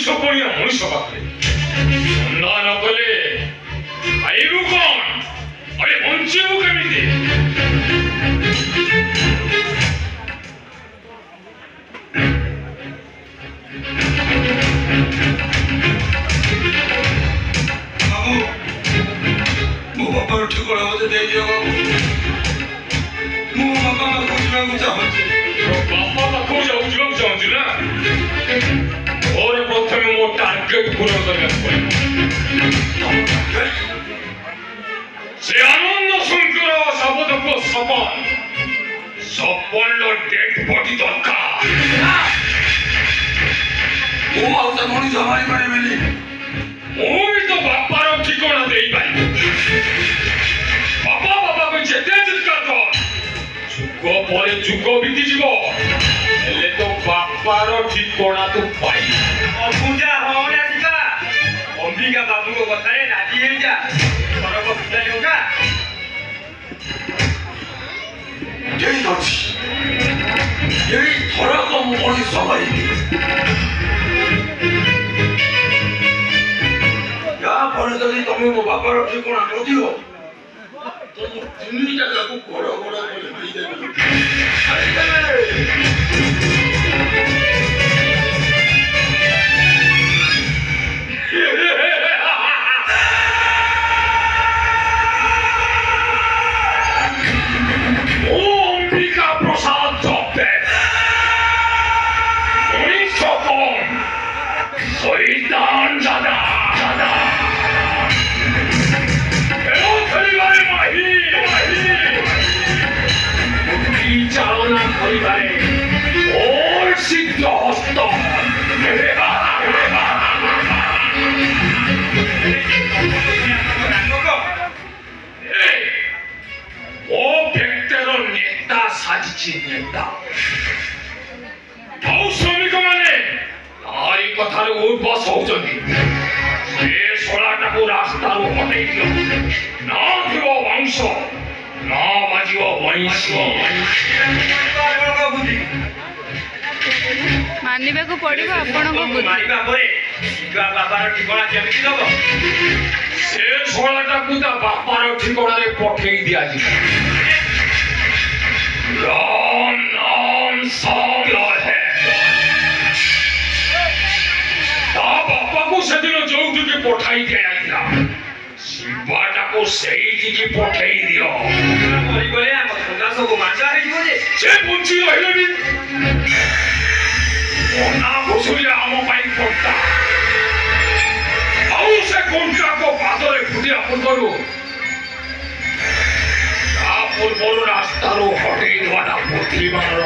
ମଣିଷ ପଣିଆ ମଣିଷ ପାଖରେ ସନ୍ଧାନ ନ କଲେ ଖାଇବୁ କଣ? ଆରେ ବଞ୍ଚିବୁ କେମିତି? ମୋ ବାପାର ଠିକଣା ମତେ ଦେଇଦିଅ ବାବୁ। ମୁଁ ବାପା ପାଖକୁ ଯିବାକୁ ଚାହୁଁଛି। ବାପା ପାଖକୁ ଯିବାକୁ ଚାହୁଁଛୁ ନା? ମୋର ପ୍ରଥମେ ମୋ ଟାର୍ଗେଟ ପୂରଣ କରିବାକୁ ପଡ଼ିବ। ସେ ଆନନ୍ଦ ଶଙ୍କର ଶବଦକୁ ସପନର ଡେଡ୍ ବଡି ଦରକାର। ମୁଁ ଆଉ ତା ମଣିଷ ମାରିପାରିବିନି। ମୁଁ ବି ତ ବାପାର ଠିକଣା ଦେଇପାରିବି। ବାପା ବାପାକୁ ଯେତେ ଚିତ୍କାର କର, ଯୁଗ ପରେ ଯୁଗ ବିତିଯିବ, ହେଲେ ତ ବାପାର ଠିକଣା ତୁ ପାଇବୁ। ଅବୁଝା ହଅନା ଶିକା। ଅମ୍ବିକା ବାବୁଙ୍କ କଥାରେ ରାଜି ହେଇଯା। ସରବ ପିତାଲି ହୋଗା। ଠିକ ଅଛି, ଏଇ ଥରକ ମୁଁ ମଣିଷ ମାରିବି। ତାପରେ ଯଦି ତମେ ମୋ ବାପାର ଠିକଣା ନଦିଅ ତ ମୁଁ 3 ଜାଗାକୁ ଘୋଡ଼ ଘୋଡ଼ କରି ମାରିଦେବି। অম্বিকা প্রসাদ জব্দে মনীষ কম শৈতান দাদা দাদা খেলিবারে মাহি মুক্তি চালনা করিবারে ওর সিদ্ধ হস্ত। ও ব্যক্তির নেতা সাজিছি নেতা। ଆଉ ଶ୍ରମିକମାନେ ତାରି କଥାରେ ଉର୍ବସ ହଉଛନ୍ତି। ସେ ଶଳାଟାକୁ ରାସ୍ତାରୁ ହଟେଇ ଦିଅ। ନା ଥିବ ବଂଶ, ନା ବାଜିବ ବଂଶ। ମାନିବାକୁ ପଡିବ ଆପଣଙ୍କ ବୁଦ୍ଧି। ମାରିବା ପରେ ଶିବା ବାବାର ଠିକଣା କେମିତି ଦବ? ସେ ଶଳାଟାକୁ ତା ବାପାର ଠିକଣାରେ ପଠେଇ ଦିଆଯିବ। ରାମ ନାମ ସାଙ୍ଗ ହେ। ତା ବାପାକୁ ସେଦିନ ଯୋଉଠିକି ପଠାଇ ଦିଆଯାଇଥିଲା, ଶିବାଟାକୁ ସେଇଠିକି ପଠେଇ ଦିଅ। ମରିଗଲେ ଆମ ଧନ୍ଦା ସବୁ ମାଞ୍ଚା ହେଇଯିବ ଯେ। ସେ ବଞ୍ଚି ରହିଲେ ବି ମନା ଘୁଷୁରିଆ ଆମ ପାଇଁ କଣ୍ଟା। ଆଉ ସେ କଣ୍ଟାଙ୍କ ପାଦରେ ଫୁଟିବା ପୂର୍ବରୁ ତା ପୂର୍ବରୁ ରାସ୍ତାରୁ ହଟେଇ ଦେବାଟା ବୁଦ୍ଧିମାନର